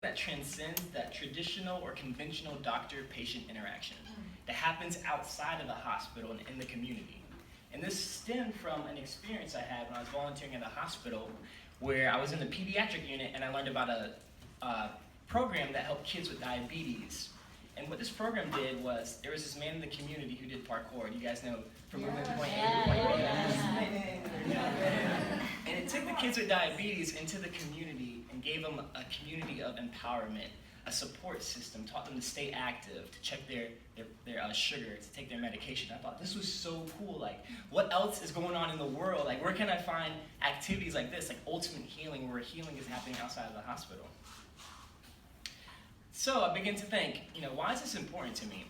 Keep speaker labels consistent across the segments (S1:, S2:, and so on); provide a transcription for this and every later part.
S1: that transcends that traditional or conventional doctor-patient interaction that happens outside of the hospital and in the community. And this stemmed from an experience I had when I was volunteering at the hospital where I was in the pediatric unit and I learned about a program that helped kids with diabetes. And what this program did was, there was this man in the community who did parkour. You guys know, from movement point A to point B. And it took the kids with diabetes into the community and gave them a community of empowerment, a support system, taught them to stay active, to check their sugar, to take their medication. I thought this was so cool. Like, what else is going on in the world? Like, where can I find activities like this, like ultimate healing, where healing is happening outside of the hospital? So I began to think, why is this important to me?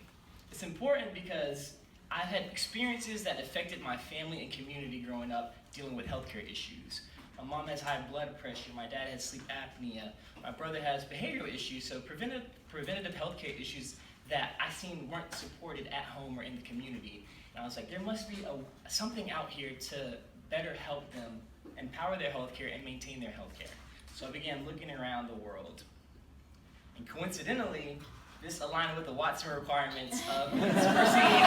S1: It's important because I've had experiences that affected my family and community growing up dealing with healthcare issues. My mom has high blood pressure, my dad has sleep apnea, my brother has behavioral issues, so preventative healthcare issues that I seen weren't supported at home or in the community. And I was like, there must be something out here to better help them empower their healthcare and maintain their healthcare. So I began looking around the world. And coincidentally, this aligned with the Watson requirements of diversity,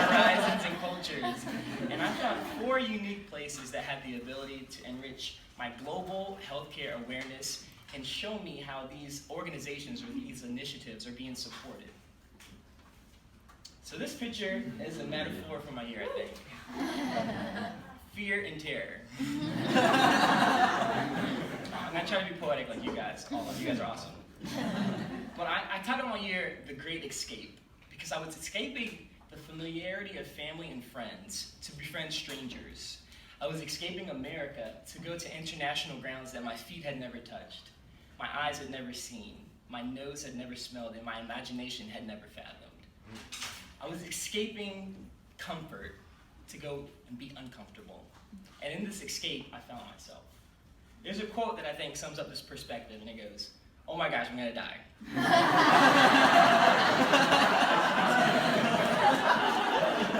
S1: horizons, and cultures. And I found 4 unique places that had the ability to enrich my global healthcare awareness and show me how these organizations or these initiatives are being supported. So this picture is a metaphor for my year, I think. Fear and terror. I'm not trying to be poetic like you guys. All of you guys are awesome. But I titled my year The Great Escape because I was escaping the familiarity of family and friends to befriend strangers. I was escaping America to go to international grounds that my feet had never touched, my eyes had never seen, my nose had never smelled, and my imagination had never fathomed. I was escaping comfort to go and be uncomfortable. And in this escape, I found myself. There's a quote that I think sums up this perspective, and it goes, "Oh my gosh, I'm gonna die."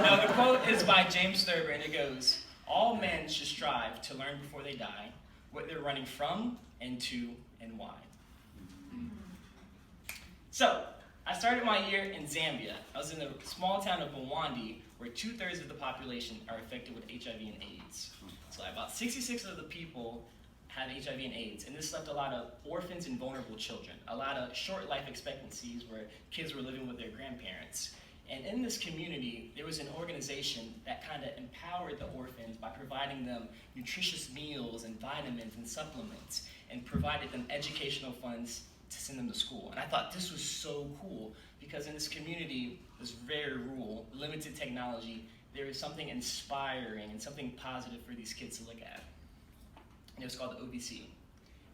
S1: Now, the quote is by James Thurber, and it goes, "All men should strive to learn before they die what they're running from and to and why." So, I started my year in Zambia. I was in the small town of Mwandi, where 2/3 of the population are affected with HIV and AIDS. So about 66 of the people had HIV and AIDS, and this left a lot of orphans and vulnerable children, a lot of short life expectancies where kids were living with their grandparents. And in this community, there was an organization that kind of empowered the orphans by providing them nutritious meals and vitamins and supplements, and provided them educational funds to send them to school. And I thought this was so cool, because in this community, it was very rural, limited technology, there was something inspiring and something positive for these kids to look at. And it was called the OVC.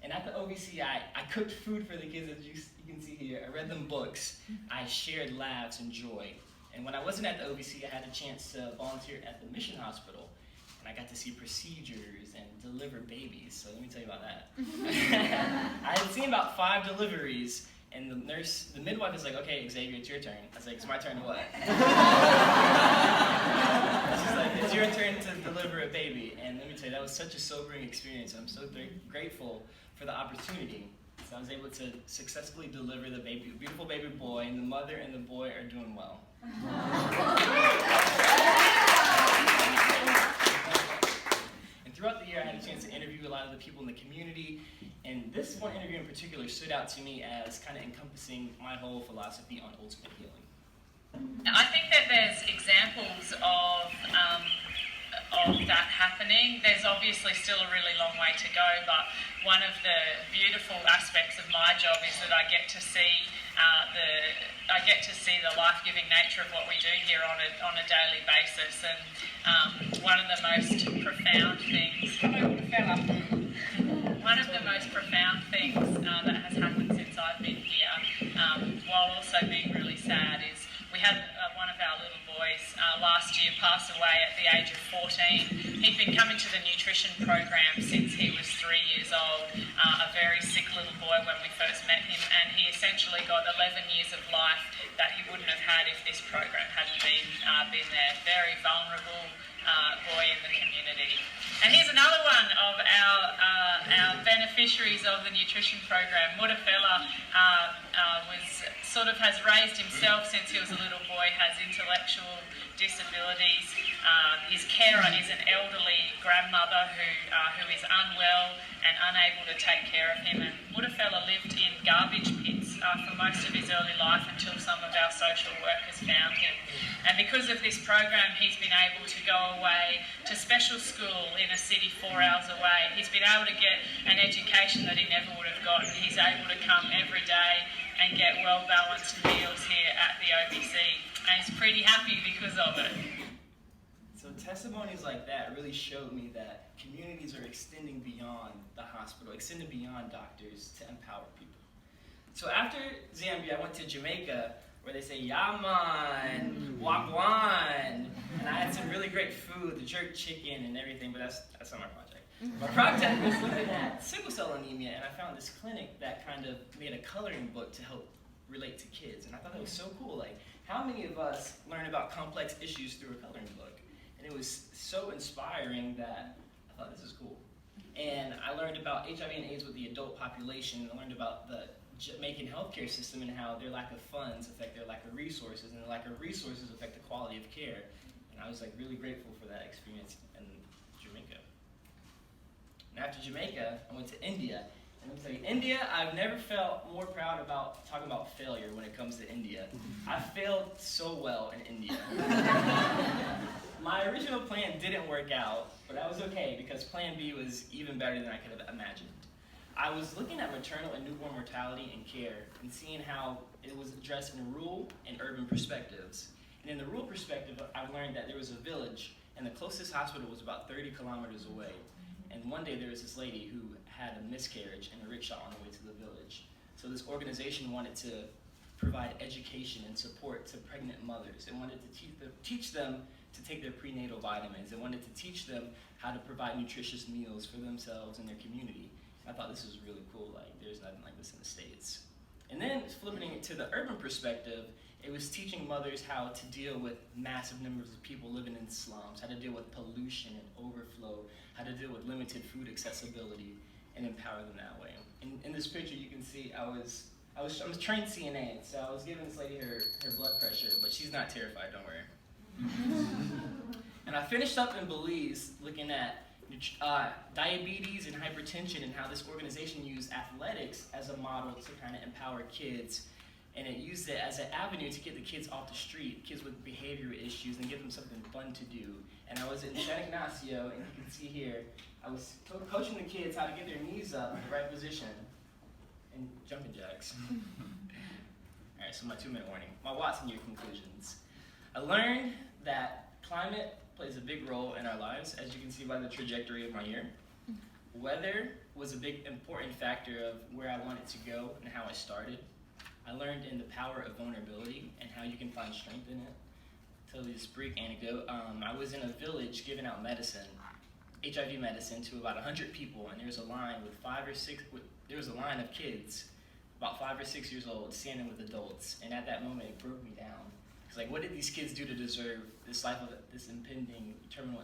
S1: And at the OVC, I cooked food for the kids, as you can see here. I read them books. I shared laughs and joy. And when I wasn't at the OVC, I had a chance to volunteer at the mission hospital. And I got to see procedures and deliver babies. So let me tell you about that. I had seen about 5 deliveries, and the midwife was like, "Okay, Xzavier, it's your turn." I was like, "It's my turn to what?" She's like, "It's your turn to deliver a baby." And let me tell you, that was such a sobering experience. I'm so grateful for the opportunity. So I was able to successfully deliver the baby, beautiful baby boy, and the mother and the boy are doing well. And throughout the year, I had a chance to interview a lot of the people in the community, and this one interview in particular stood out to me as kind of encompassing my whole philosophy on ultimate healing.
S2: I think that there's examples of that happening. There's obviously still a really long way to go, but one of the beautiful aspects of my job is that I get to see the life-giving nature of what we do here on a daily basis. And one of the most profound things, that has happened since I've been here, while also being really sad, is we had one of our little boys last year pass away at the age of 14. He'd been coming to the nutrition program since he was 3 years old, a very sick little boy when we first met him, and he essentially got 11 years of life that he wouldn't have had if this program hadn't been there. Very vulnerable boy in the community. And here's another one of our beneficiaries beneficiaries of the nutrition program. Mutafela has raised himself since he was a little boy, has intellectual disabilities. His carer is an elderly grandmother who is unwell and unable to take care of him. And Mutafela lived in garbage pits for most of his early life until some of our social workers found him. And because of this program, he's been able to go away to special school in a city 4 hours away. He's been able to get an education that he never would have gotten. He's able to come every day and get well-balanced meals here at the OBC. And he's pretty happy because of it.
S1: So testimonies like that really showed me that communities are extending beyond the hospital, extending beyond doctors to empower people. So after Zambia, I went to Jamaica, where they say Yaman, Wagwan, and I had some really great food, the jerk chicken and everything, but that's not my project. My project was looking at sickle cell anemia, and I found this clinic that kind of made a coloring book to help relate to kids, and I thought that was so cool. Like, how many of us learn about complex issues through a coloring book? And it was so inspiring that I thought, this is cool. And I learned about HIV and AIDS with the adult population. I learned about the Jamaican healthcare system and how their lack of funds affect their lack of resources, and their lack of resources affect the quality of care. And I was like really grateful for that experience in Jamaica. And after Jamaica, I went to India. And let me tell you, India, I've never felt more proud about talking about failure when it comes to India. I failed so well in India. My original plan didn't work out, but that was okay because plan B was even better than I could have imagined. I was looking at maternal and newborn mortality and care and seeing how it was addressed in rural and urban perspectives. And in the rural perspective, I learned that there was a village and the closest hospital was about 30 kilometers away. And one day there was this lady who had a miscarriage in a rickshaw on the way to the village. So this organization wanted to provide education and support to pregnant mothers. It wanted to teach them to take their prenatal vitamins. It wanted to teach them how to provide nutritious meals for themselves and their community. I thought this was really cool, like there's nothing like this in the States. And then flipping it to the urban perspective, it was teaching mothers how to deal with massive numbers of people living in slums, how to deal with pollution and overflow, how to deal with limited food accessibility, and empower them that way. In this picture you can see I was trained CNA, so I was giving this lady her blood pressure, but she's not terrified, don't worry. And I finished up in Belize looking at diabetes and hypertension and how this organization used athletics as a model to kind of empower kids, and it used it as an avenue to get the kids off the street, kids with behavior issues, and give them something fun to do. And I was in San Ignacio, and you can see here, I was coaching the kids how to get their knees up in the right position and jumping jacks. All right, so my 2-minute warning. My Watson year conclusions. I learned that climate plays a big role in our lives, as you can see by the trajectory of my year. Weather was a big important factor of where I wanted to go and how I started. I learned in the power of vulnerability and how you can find strength in it. I'll tell you this brief anecdote. I was in a village giving out medicine, HIV medicine, to about 100 people, and there was a line of kids, about 5 or 6 years old, standing with adults, and at that moment it broke me down. It's like, what did these kids do to deserve this life of this impending terminal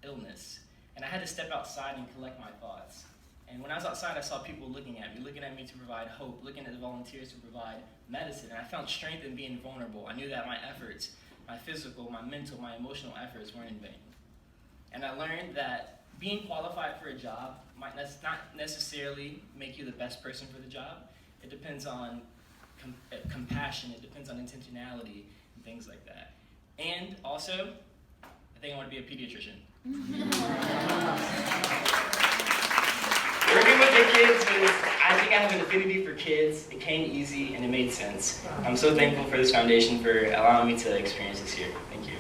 S1: illness? And I had to step outside and collect my thoughts. And when I was outside, I saw people looking at me to provide hope, looking at the volunteers to provide medicine. And I found strength in being vulnerable. I knew that my efforts, my physical, my mental, my emotional efforts weren't in vain. And I learned that being qualified for a job might not necessarily make you the best person for the job. It depends on compassion, it depends on intentionality, and things like that. And also, I think I want to be a pediatrician. Working with the kids I think I have an affinity for kids. It came easy and it made sense. I'm so thankful for this foundation for allowing me to experience this here. Thank you.